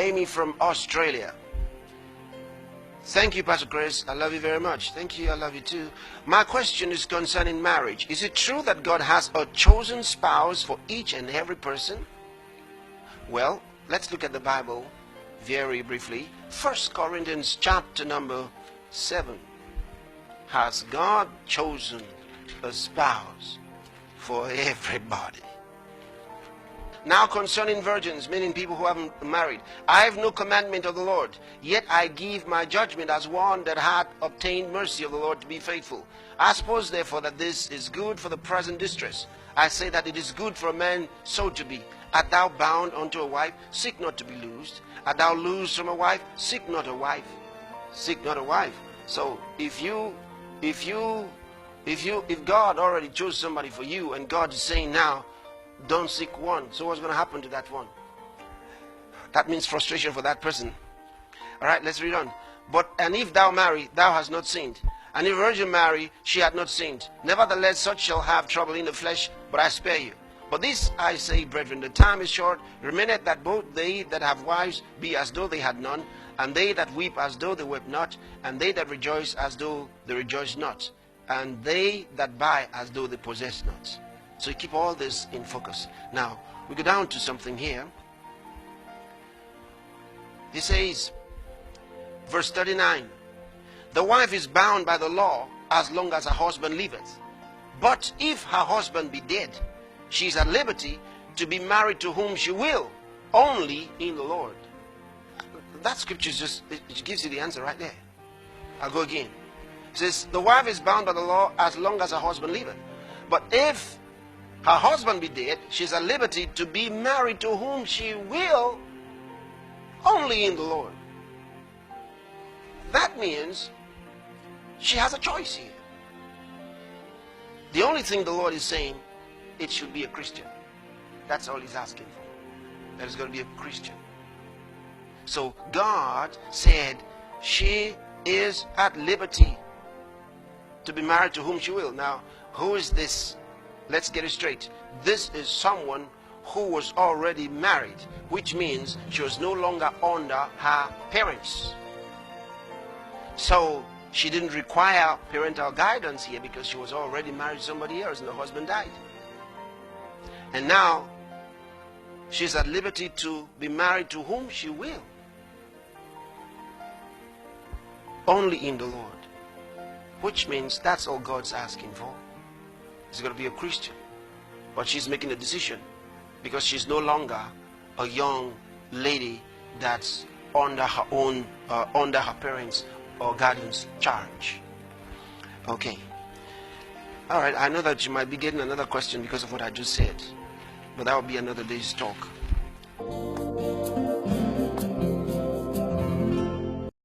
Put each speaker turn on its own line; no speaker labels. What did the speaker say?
Amy from Australia. Thank you, Pastor Chris. I love you very much. Thank you. I love you too. My question is concerning marriage. Is it true that God has a chosen spouse for each and every person? Well, let's look at the Bible very briefly. 1 Corinthians chapter number 7. Has God chosen a spouse for everybody? Now concerning virgins, meaning people who haven't married, I have no commandment of the Lord, yet I give my judgment as one that hath obtained mercy of the Lord to be faithful. I suppose therefore that this is good for the present distress. I say that it is good for a man so to be. Art thou bound unto a wife? Seek not to be loosed. Art thou loosed from a wife? Seek not a wife. Seek not a wife. So if God already chose somebody for you, and God is saying now, don't seek one. So what's going to happen to that one? That means frustration for that person. Alright, let's read on. And if thou marry, thou hast not sinned. And if a virgin marry, she hath not sinned. Nevertheless, such shall have trouble in the flesh, but I spare you. But this I say, brethren, the time is short. Remaineth that both they that have wives be as though they had none, and they that weep as though they wept not, and they that rejoice as though they rejoice not, and they that buy as though they possess not. So you keep all this in focus. Now, we go down to something here. He says, verse 39, the wife is bound by the law as long as her husband liveth. But if her husband be dead, she is at liberty to be married to whom she will, only in the Lord. That scripture it gives you the answer right there. I'll go again. It says, the wife is bound by the law as long as her husband liveth. But if her husband be dead, she is at liberty to be married to whom she will, only in the Lord. That means she has a choice here. The only thing the Lord is saying, it should be a Christian. That's all he's asking for. That is going to be a Christian. So God said she is at liberty to be married to whom she will. Now, who is this? Let's get it straight. This is someone who was already married, which means she was no longer under her parents. So she didn't require parental guidance here because she was already married to somebody else and the husband died. And now she's at liberty to be married to whom she will, only in the Lord. Which means that's all God's asking for. She's going to be a Christian, but she's making a decision because she's no longer a young lady that's under her own, under her parents' or guardian's charge. Okay. All right. I know that you might be getting another question because of what I just said, but that will be another day's talk.